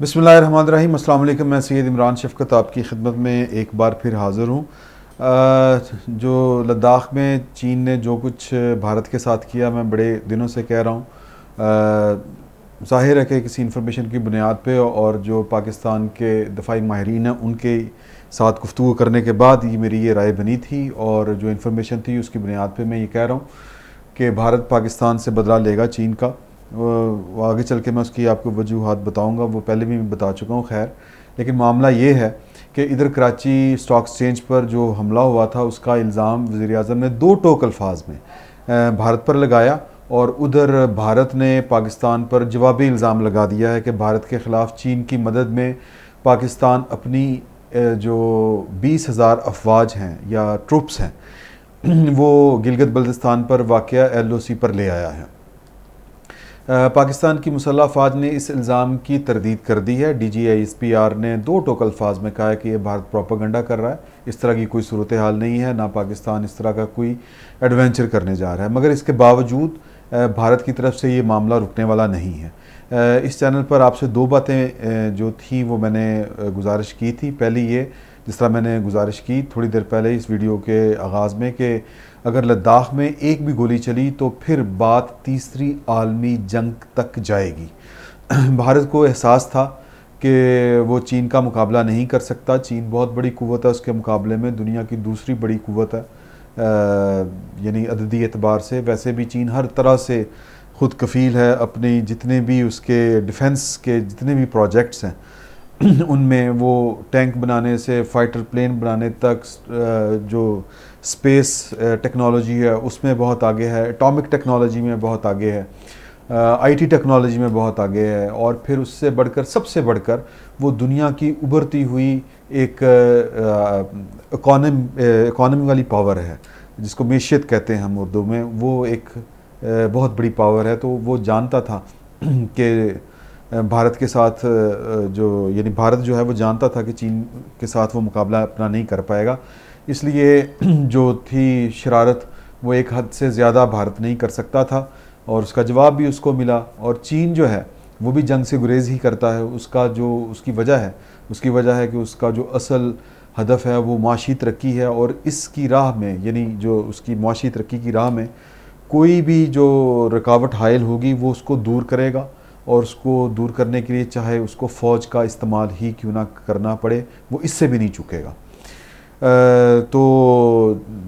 बिस्मिल्लाहिर्रहमानिर्रहीम। अस्सलाम वालेकुम। मैं सैयद इमरान शफ़क़त आपकी ख़िदमत में एक बार फिर हाज़िर हूँ। जो लद्दाख में चीन ने जो कुछ भारत के साथ किया, मैं बड़े दिनों से कह रहा हूँ। ज़ाहिर है कि किसी इन्फॉर्मेशन की बुनियाद पे और जो पाकिस्तान के दफ़ाई माहिरीन हैं उनके साथ गुफ्तगू करने के बाद ये मेरी ये राय बनी थी, और जो इन्फॉर्मेशन थी उसकी बुनियाद पे मैं ये कह रहा हूँ कि भारत पाकिस्तान से बदला लेगा चीन का। वो आगे चल के मैं उसकी आपको वजूहात बताऊंगा, वो पहले भी मैं बता चुका हूँ। खैर, लेकिन मामला ये है कि इधर कराची स्टॉक एक्सचेंज पर जो हमला हुआ था उसका इल्ज़ाम वज़ीर-ए-आज़म ने दो टोक अल्फाज में भारत पर लगाया, और उधर भारत ने पाकिस्तान पर जवाबी इल्ज़ाम लगा दिया है कि भारत के ख़िलाफ़ चीन की मदद में पाकिस्तान अपनी जो 20,000 अफवाज हैं या ट्रुप्स हैं वो गिलगित बल्तिस्तान पर वाक़या LOC पर ले आया है। पाकिस्तान की मुसल्लह अफ़वाज ने इस इल्ज़ाम की तरदीद कर दी है। DGISPR ने दो टोक अल्फाज में कहा है कि यह भारत प्रोपेगेंडा कर रहा है, इस तरह की कोई सूरत हाल नहीं है, ना पाकिस्तान इस तरह का कोई एडवेंचर करने जा रहा है। मगर इसके बावजूद भारत की तरफ से ये मामला रुकने वाला नहीं है। इस चैनल पर आपसे दो बातें जो थी वो मैंने गुजारिश की थी। पहली ये, जिस तरह मैंने गुजारिश की थोड़ी देर पहले इस वीडियो के आगाज़ में, कि अगर लद्दाख में एक भी गोली चली तो फिर बात तीसरी आलमी जंग तक जाएगी। भारत को एहसास था कि वो चीन का मुकाबला नहीं कर सकता। चीन बहुत बड़ी कुव्वत है, उसके मुकाबले में दुनिया की दूसरी बड़ी कुव्वत है, यानी अददी एतबार से। वैसे भी चीन हर तरह से ख़ुद कफ़ील है, अपनी जितने भी उसके डिफेंस के जितने भी प्रोजेक्ट्स हैं उनमें वो टैंक बनाने से फ़ाइटर प्लेन बनाने तक, जो स्पेस टेक्नोलॉजी है उसमें बहुत आगे है, एटॉमिक टेक्नोलॉजी में बहुत आगे है, IT टेक्नोलॉजी में बहुत आगे है, और फिर उससे बढ़कर, सबसे बढ़कर वो दुनिया की उभरती हुई एक इकॉनमी वाली पावर है, जिसको मैशियत कहते हैं हम उर्दू में। वो एक बहुत बड़ी पावर है। तो वो जानता था कि भारत के साथ यानी भारत जो है वो जानता था कि चीन के साथ वो मुकाबला अपना नहीं कर पाएगा। इसलिए जो थी शरारत वो एक हद से ज़्यादा भारत नहीं कर सकता था, और उसका जवाब भी उसको मिला। और चीन जो है वो भी जंग से गुरेज ही करता है। उसका जो उसकी वजह है कि उसका जो असल हदफ है वो माशी तरक्की है, और इसकी राह में, यानी जो उसकी माशी तरक्की की राह में कोई भी जो रुकावट हायल होगी वो उसको दूर करेगा, और उसको दूर करने के लिए चाहे उसको फ़ौज का इस्तेमाल ही क्यों ना करना पड़े, वो इससे भी नहीं चुकेगा। तो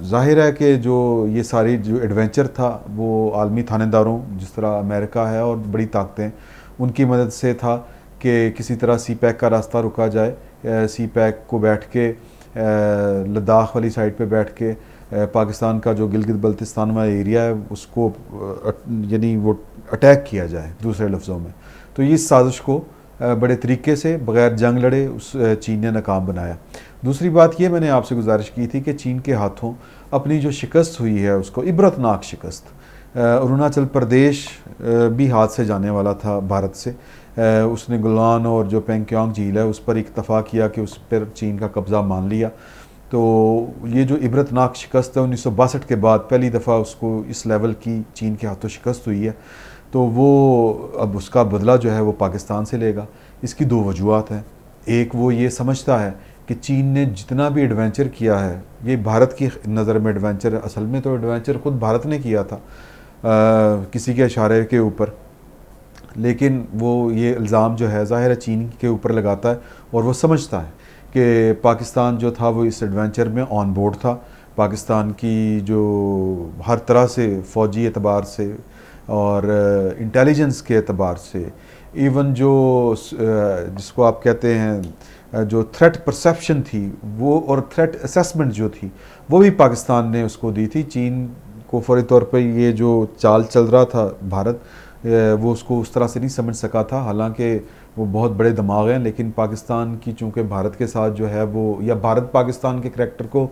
ज़ाहिर है कि जो ये सारी जो एडवेंचर था वो आलमी थानेदारों, जिस तरह अमेरिका है और बड़ी ताकतें, उनकी मदद से था कि किसी तरह CPEC का रास्ता रुका जाए। CPEC को बैठ के लद्दाख वाली साइड पे बैठ के पाकिस्तान का जो गिलगित बल्तिस्तान वाला एरिया है उसको यानी वो अटैक किया जाए, दूसरे लफ्ज़ों में। तो इस साजिश को बड़े तरीके से बग़ैर जंग लड़े उस चीन ने नाकाम बनाया। दूसरी बात ये मैंने आपसे गुजारिश की थी कि चीन के हाथों अपनी जो शिकस्त हुई है उसको, इबरतनाक शिकस्त, अरुणाचल प्रदेश भी हाथ से जाने वाला था भारत से। उसने गुलान और जो पेंगयांग झील है उस पर इत्तफाक़ किया कि उस पर चीन का कब्ज़ा मान लिया। तो ये जो इबरतनाक शिकस्त है 1962 के बाद पहली दफ़ा उसको इस लेवल की चीन के हाथों शिकस्त हुई है। तो वो अब उसका बदला जो है वो पाकिस्तान से लेगा। इसकी दो वजूहत हैं। एक, वो ये समझता है कि चीन ने जितना भी एडवेंचर किया है ये भारत की नज़र में एडवेंचर है। असल में तो एडवेंचर ख़ुद भारत ने किया था किसी के इशारे के ऊपर, लेकिन वो ये इल्ज़ाम जो है ज़ाहिर है चीन के ऊपर लगाता है, और वो समझता है कि पाकिस्तान जो था वो इस एडवेंचर में ऑन बोर्ड था। पाकिस्तान की जो हर तरह से फ़ौजी एतबार से और इंटेलिजेंस के एतबार से, इवन जो जिसको आप कहते हैं जो थ्रेट परसेप्शन थी वो, और थ्रेट असेसमेंट जो थी वो भी पाकिस्तान ने उसको दी थी। चीन को फौरी तौर पर ये जो चाल चल रहा था भारत, वो उसको उस तरह से नहीं समझ सका था। हालांकि वो बहुत बड़े दिमाग हैं, लेकिन पाकिस्तान की चूँकि भारत के साथ जो है वो, या भारत पाकिस्तान के करैक्टर को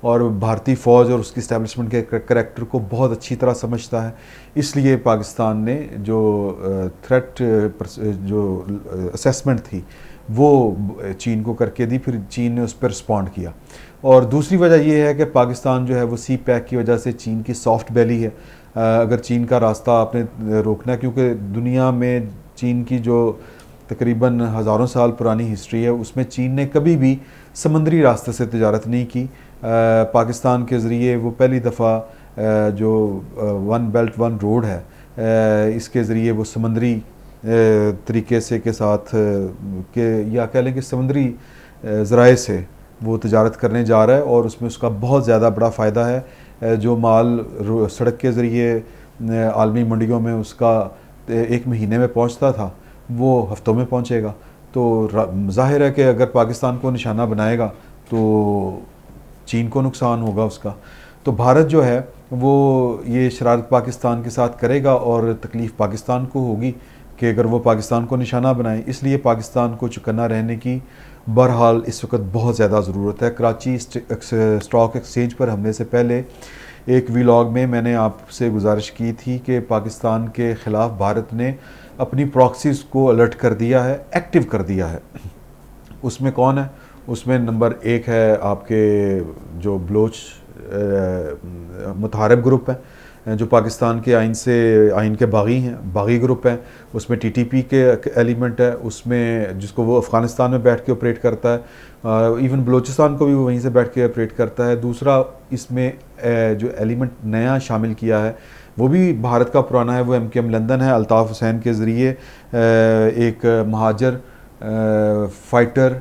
और भारतीय फ़ौज और उसकी इस्टेब्लिशमेंट के करैक्टर को बहुत अच्छी तरह समझता है, इसलिए पाकिस्तान ने जो थ्रेट जो असेसमेंट थी वो चीन को करके दी, फिर चीन ने उस पर रिस्पॉन्ड किया। और दूसरी वजह यह है कि पाकिस्तान जो है वो CPEC की वजह से चीन की सॉफ्ट बैली है। अगर चीन का रास्ता आपने रोकना है, क्योंकि दुनिया में चीन की जो तकरीबन हज़ारों साल पुरानी हिस्ट्री है, उसमें चीन ने कभी भी समंदरी रास्ते से तजारत नहीं की। पाकिस्तान के ज़रिए वो पहली दफ़ा जो वन बेल्ट वन रोड है, इसके ज़रिए वो समंदरी तरीके से के साथ के या कह लें कि समुद्री ज़राए से वो तजारत करने जा रहा है, और उसमें उसका बहुत ज़्यादा बड़ा फ़ायदा है। जो माल सड़क के ज़रिए आलमी मंडियों में उसका 1 महीने में पहुंचता था, वो हफ्तों में पहुंचेगा। तो ज़ाहिर है कि अगर पाकिस्तान को निशाना बनाएगा तो चीन को नुकसान होगा उसका। तो भारत जो है वो ये शरारत पाकिस्तान के साथ करेगा और तकलीफ़ पाकिस्तान को होगी कि अगर वो पाकिस्तान को निशाना बनाए। इसलिए पाकिस्तान को चौकन्ना रहने की बहरहाल इस वक्त बहुत ज़्यादा ज़रूरत है। कराची स्टॉक एक्सचेंज पर हमने से पहले एक व्लॉग में मैंने आपसे गुजारिश की थी कि पाकिस्तान के ख़िलाफ़ भारत ने अपनी प्रॉक्सीज़ को अलर्ट कर दिया है, एक्टिव कर दिया है। उसमें कौन है? उसमें नंबर 1 है आपके जो बलोच मुतहारिब ग्रुप हैं, जो पाकिस्तान के आइन के बागी हैं, बागी ग्रुप हैं। उसमें टीटीपी के एलिमेंट है, उसमें जिसको वो अफ़गानिस्तान में बैठ के ऑपरेट करता है, इवन बलूचिस्तान को भी वो वहीं से बैठ के ऑपरेट करता है। दूसरा इसमें जो एलिमेंट नया शामिल किया है वो भी भारत का पुराना है, वो MKM लंदन है। अल्ताफ़ हुसैन के ज़रिए एक महाजर फाइटर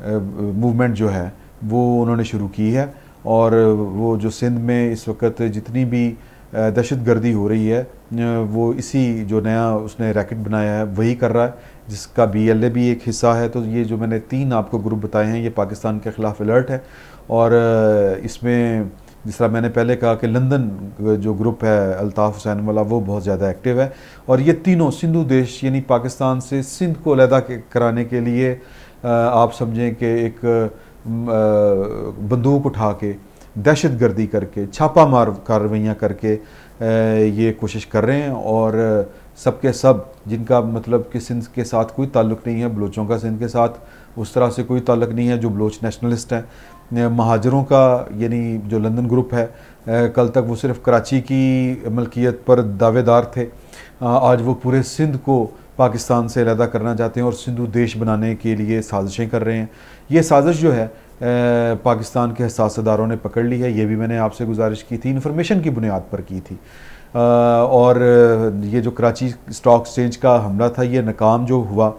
मूवमेंट जो है वो उन्होंने शुरू की है, और वो जो सिंध में इस वक्त जितनी भी दहशत गर्दी हो रही है वो इसी जो नया उसने रैकेट बनाया है वही कर रहा है, जिसका BLA भी एक हिस्सा है। तो ये जो मैंने 3 आपको ग्रुप बताए हैं ये पाकिस्तान के ख़िलाफ़ अलर्ट है। और इसमें जिस तरह मैंने पहले कहा कि लंदन जो ग्रुप है अल्ताफ़ हुसैन वाला वो बहुत ज़्यादा एक्टिव है, और ये तीनों सिंधु देश यानी पाकिस्तान से सिंध को अलहदा कराने के लिए आप समझें कि एक बंदूक उठा के दहशत गर्दी करके छापा मार कार्रवाइयाँ करके ये कोशिश कर रहे हैं। और सबके सब जिनका मतलब कि सिंध के साथ कोई ताल्लुक़ नहीं है, बलोचों का सिंध के साथ उस तरह से कोई ताल्लुक़ नहीं है, जो बलोच नेशनलिस्ट हैं। महाजरों का यानी जो लंदन ग्रुप है, कल तक वो सिर्फ कराची की मलकियत पर दावेदार थे, आज वो पूरे सिंध को पाकिस्तान से अलहदा करना चाहते हैं और सिंधु देश बनाने के लिए साजिशें कर रहे हैं। ये साजिश जो है पाकिस्तान के हसास अदारों ने पकड़ ली है, ये भी मैंने आपसे गुजारिश की थी, इन्फॉर्मेशन की बुनियाद पर की थी। और ये जो कराची स्टॉक एक्सचेंज का हमला था ये नाकाम जो हुआ,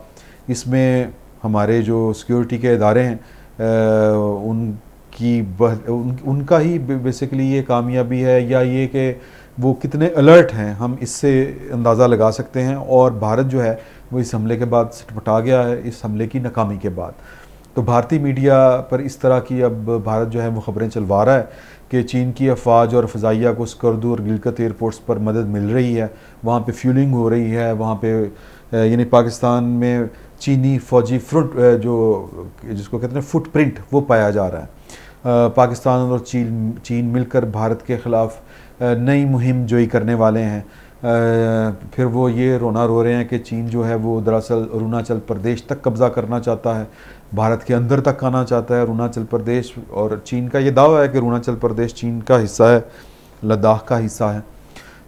इसमें हमारे जो सिक्योरिटी के इदारे हैं उनका ही बेसिकली ये कामयाबी है, या ये कि वो कितने अलर्ट हैं हम इससे अंदाज़ा लगा सकते हैं। और भारत जो है वो इस हमले के बाद सटपटा गया है, इस हमले की नाकामी के बाद। तो भारतीय मीडिया पर इस तरह की अब भारत जो है वो ख़बरें चलवा रहा है कि चीन की अफवाज और फ़ज़ाइया को स्कर्दू और गिलगित एयरपोर्ट्स पर मदद मिल रही है, वहाँ पे फ्यूलिंग हो रही है, वहाँ पे यानी पाकिस्तान में चीनी फ़ौजी फ्रंट जो जिसको कहते हैं फुटप्रिंट वो पाया जा रहा है। पाकिस्तान और चीन मिलकर भारत के ख़िलाफ़ नई मुहिम जोई करने वाले हैं। फिर वो ये रोना रो रहे हैं कि चीन जो है वो दरअसल अरुणाचल प्रदेश तक कब्ज़ा करना चाहता है, भारत के अंदर तक आना चाहता है अरुणाचल प्रदेश। और चीन का ये दावा है कि अरुणाचल प्रदेश चीन का हिस्सा है, लद्दाख का हिस्सा है।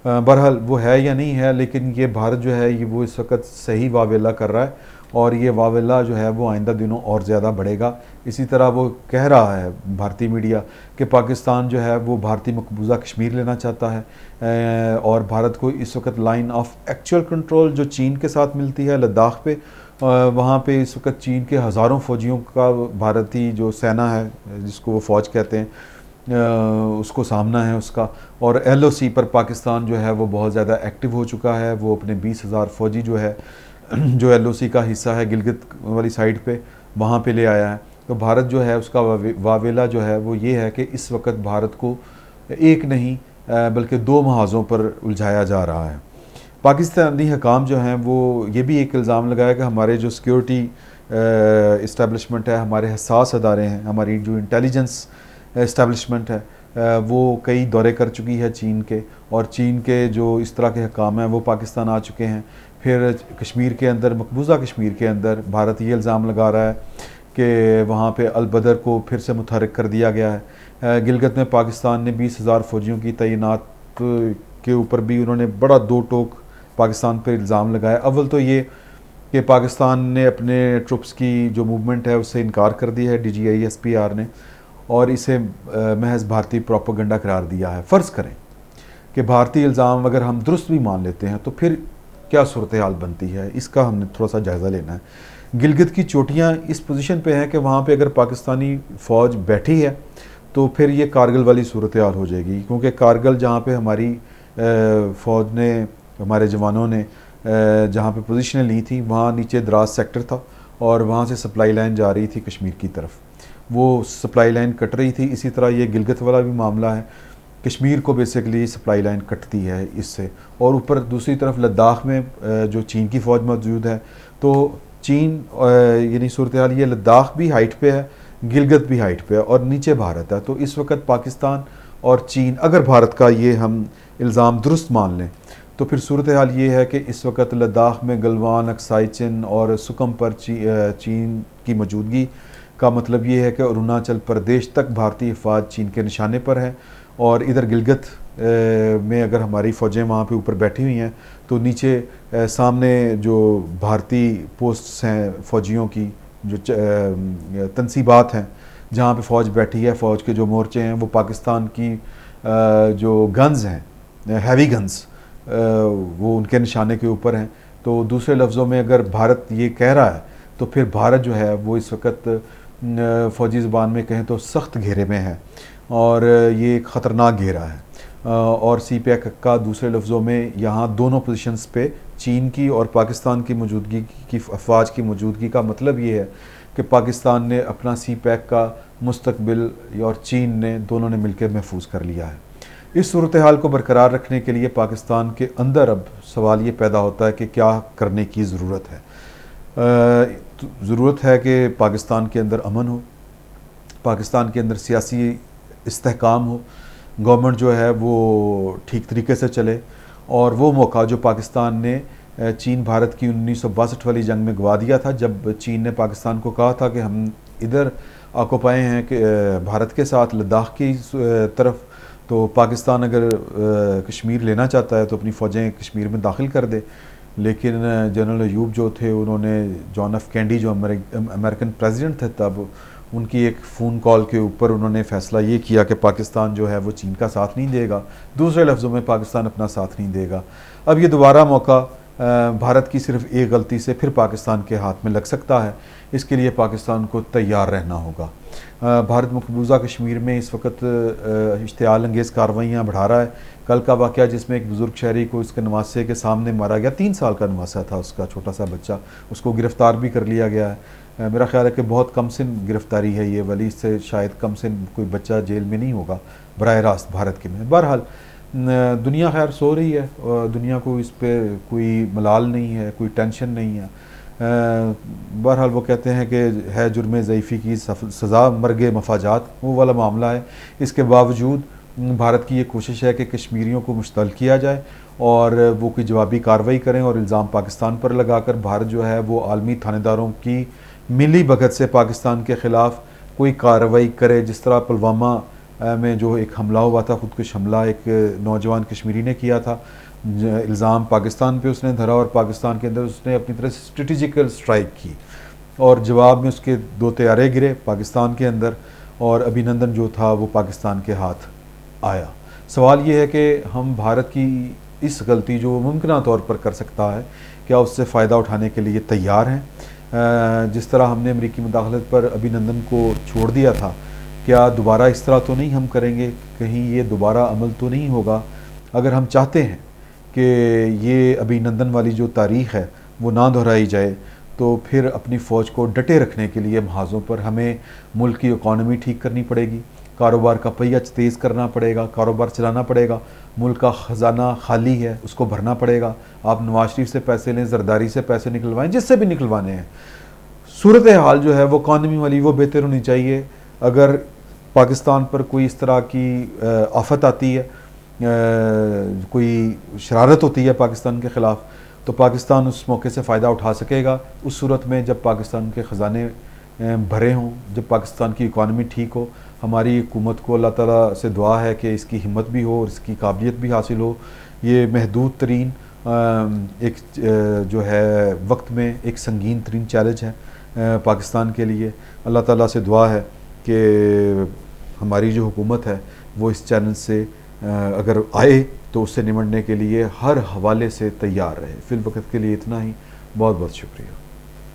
बहरहाल वो है या नहीं है, लेकिन ये भारत जो है ये वो इस वक्त सही वावेला कर रहा है, और ये वावेला जो है वो आइंदा दिनों और ज़्यादा बढ़ेगा। इसी तरह वो कह रहा है भारतीय मीडिया कि पाकिस्तान जो है वो भारतीय मकबूजा कश्मीर लेना चाहता है, और भारत को इस वक्त लाइन ऑफ एक्चुअल कंट्रोल जो चीन के साथ मिलती है लद्दाख पे, वहाँ पे इस वक्त चीन के हज़ारों फ़ौजियों का भारतीय जो सेना है जिसको वो फ़ौज कहते हैं उसको सामना है उसका। और LOC पर पाकिस्तान जो है वो बहुत ज़्यादा एक्टिव हो चुका है, वो अपने 20,000 फ़ौजी जो है जो LOC का हिस्सा है गिलगित वाली साइड पे वहाँ पे ले आया है। तो भारत जो है उसका वावेला जो है वो ये है कि इस वक्त भारत को एक नहीं बल्कि 2 महाज़ों पर उलझाया जा रहा है। पाकिस्तानी हकाम जो हैं वो ये भी एक इल्ज़ाम लगाया कि हमारे जो सिक्योरिटी इस्टेब्लिशमेंट है, हमारे हसास अदारे हैं, हमारी जो इंटेलिजेंस इस्टेब्लिशमेंट है वो कई दौरे कर चुकी है चीन के, और चीन के जो इस तरह के हकाम हैं वो पाकिस्तान आ चुके हैं। फिर कश्मीर के अंदर, मकबूजा कश्मीर के अंदर भारत ये इल्ज़ाम लगा रहा है कि वहाँ पे अल-बदर को फिर से मुतहर्रिक कर दिया गया है। गिलगित में पाकिस्तान ने 20,000 फ़ौजियों की तैनात के ऊपर भी उन्होंने बड़ा दो टोक पाकिस्तान पर इल्ज़ाम लगाया। अव्वल तो ये कि पाकिस्तान ने अपने ट्रुप्स की जो मूवमेंट है उससे इनकार कर दिया है DGISPR ने, और इसे महज भारतीय प्रोपेगेंडा करार दिया है। फ़र्ज़ करें कि भारतीय इल्ज़ाम अगर हम दुरुस्त भी मान लेते हैं तो फिर क्या सूरत हाल बनती है, इसका हमने थोड़ा सा जायज़ा लेना है। गिलगित की चोटियाँ इस पोजीशन पे हैं कि वहाँ पे अगर पाकिस्तानी फ़ौज बैठी है तो फिर ये कारगिल वाली सूरत हाल हो जाएगी, क्योंकि कारगिल जहाँ पे हमारी फ़ौज ने, हमारे जवानों ने जहाँ पे पोजीशनें ली थी वहाँ नीचे दराज सेक्टर था और वहाँ से सप्लाई लाइन जा रही थी कश्मीर की तरफ, वो सप्लाई लाइन कट रही थी। इसी तरह ये गिलगित वाला भी मामला है, कश्मीर को बेसिकली सप्लाई लाइन कटती है इससे। और ऊपर दूसरी तरफ लद्दाख में जो चीन की फ़ौज मौजूद है, तो चीन यानी सूरत हाल ये, लद्दाख भी हाइट पे है, गिलगित भी हाइट पे है और नीचे भारत है। तो इस वक्त पाकिस्तान और चीन, अगर भारत का ये हम इल्ज़ाम दुरुस्त मान लें तो फिर सूरत हाल ये है कि इस वक्त लद्दाख में गलवान, अक्साई चिन और सुकम पर चीन की मौजूदगी का मतलब ये है कि अरुणाचल प्रदेश तक भारतीय अफवाज चीन के निशाने पर है। और इधर गिलगित में अगर हमारी फ़ौजें वहाँ पे ऊपर बैठी हुई हैं तो नीचे सामने जो भारतीय पोस्ट्स हैं फ़ौजियों की, जो तनसीबात हैं जहाँ पे फ़ौज बैठी है, फ़ौज के जो मोर्चे हैं वो पाकिस्तान की जो गन्स हैं, हैवी गन्स, वो उनके निशाने के ऊपर हैं। तो दूसरे लफ्ज़ों में अगर भारत ये कह रहा है तो फिर भारत जो है वो इस वक्त फ़ौजी ज़बान में कहें तो सख्त घेरे में है और ये एक ख़तरनाक घेरा है। और CPEC का दूसरे लफ्ज़ों में यहाँ दोनों पोजीशंस पे चीन की और पाकिस्तान की मौजूदगी की, अफवाज की मौजूदगी का मतलब ये है कि पाकिस्तान ने अपना CPEC का मुस्तकबिल और चीन ने, दोनों ने मिलकर महफूज कर लिया है। इस सूरत हाल को बरकरार रखने के लिए पाकिस्तान के अंदर अब सवाल ये पैदा होता है कि क्या करने की ज़रूरत है। ज़रूरत है कि पाकिस्तान के अंदर अमन हो, पाकिस्तान के अंदर सियासी इस्तेहकाम हो, गवर्नमेंट जो है वो ठीक तरीके से चले, और वो मौका जो पाकिस्तान ने चीन भारत की 1962 वाली जंग में गवा दिया था, जब चीन ने पाकिस्तान को कहा था कि हम इधर ऑक्युपाए हैं कि भारत के साथ लद्दाख की तरफ, तो पाकिस्तान अगर कश्मीर लेना चाहता है तो अपनी फ़ौजें कश्मीर में दाखिल कर दे। लेकिन जनरल अयूब जो थे, उन्होंने जॉन एफ कैंडी जो अमेरिकन प्रेसिडेंट थे तब, उनकी एक फ़ोन कॉल के ऊपर उन्होंने फ़ैसला ये किया कि पाकिस्तान जो है वो चीन का साथ नहीं देगा। दूसरे लफ्ज़ों में पाकिस्तान अपना साथ नहीं देगा। अब ये दोबारा मौका भारत की सिर्फ एक गलती से फिर पाकिस्तान के हाथ में लग सकता है। इसके लिए पाकिस्तान को तैयार रहना होगा। भारत मकबूजा कश्मीर में इस वक्त इश्तियाल अंगेज़ कार्रवाइयाँ बढ़ा रहा है। कल का वाक़या जिसमें एक बुज़ुर्ग शहरी को इसके नवासे के सामने मारा गया, 3 साल का नवासा था उसका, छोटा सा बच्चा, उसको गिरफ़्तार भी कर लिया गया है। मेरा ख्याल है कि बहुत कम सिन गिरफ़्तारी है ये वाली, इससे शायद कम सिन कोई बच्चा जेल में नहीं होगा बराह रास्त भारत के में। बहरहाल दुनिया खैर सो रही है, दुनिया को इस पर कोई मलाल नहीं है, कोई टेंशन नहीं है। बहरहाल वो कहते हैं कि है जुर्म ज़ईफ़ी की सज़ा मर्ग मफाजात, वो वाला मामला है। इसके बावजूद भारत की ये कोशिश है कि कश्मीरियों को मुश्तल किया जाए और वो कोई जवाबी कार्रवाई करें और इल्ज़ाम पाकिस्तान पर लगाकर भारत जो है वो आलमी थानेदारों की मिली भगत से पाकिस्तान के ख़िलाफ़ कोई कार्रवाई करे। जिस तरह पुलवामा में जो एक हमला हुआ था, खुदकुश हमला एक नौजवान कश्मीरी ने किया था, इल्ज़ाम पाकिस्तान पे उसने धरा और पाकिस्तान के अंदर उसने अपनी तरह से स्ट्रेटिजिकल स्ट्राइक की और जवाब में उसके 2 तैयारे गिरे पाकिस्तान के अंदर और अभिनंदन जो था वो पाकिस्तान के हाथ आया। सवाल ये है कि हम भारत की इस गलती जो मुमकिन तौर पर कर सकता है, क्या उससे फ़ायदा उठाने के लिए तैयार हैं। जिस तरह हमने अमरीकी मुदाखलत पर अभिनंदन को छोड़ दिया था, क्या दोबारा इस तरह तो नहीं हम करेंगे, कहीं ये दोबारा अमल तो नहीं होगा। अगर हम चाहते हैं कि ये अभिनंदन वाली जो तारीख़ है वो ना दोहराई जाए तो फिर अपनी फ़ौज को डटे रखने के लिए महाज़ों पर हमें मुल्क की इकॉनमी ठीक करनी पड़ेगी, कारोबार का पहिया तेज़ करना पड़ेगा, कारोबार चलाना पड़ेगा। मुल्क का ख़जाना खाली है, उसको भरना पड़ेगा। आप नवाज शरीफ से पैसे लें, जरदारी से पैसे निकलवाएं, जिससे भी निकलवाने हैं। सूरत हाल जो है वो इकॉनमी वाली वो बेहतर होनी चाहिए। अगर पाकिस्तान पर कोई इस तरह की आफत आती है, कोई शरारत होती है पाकिस्तान के ख़िलाफ़, तो पाकिस्तान उस मौके से फ़ायदा उठा सकेगा उस सूरत में जब पाकिस्तान के ख़जाने भरे हों, जब पाकिस्तान की इकॉनमी ठीक हो। हमारी हुकूमत को अल्लाह ताला से दुआ है कि इसकी हिम्मत भी हो और इसकी काबिलियत भी हासिल हो। ये महदूद तरीन एक जो है वक्त में एक संगीन तरीन चैलेंज है पाकिस्तान के लिए। अल्लाह ताला से दुआ है कि हमारी जो हुकूमत है वो इस चैलेंज से अगर आए तो उससे निमटने के लिए हर हवाले से तैयार रहे। फिल वक्त के लिए इतना ही। बहुत बहुत शुक्रिया।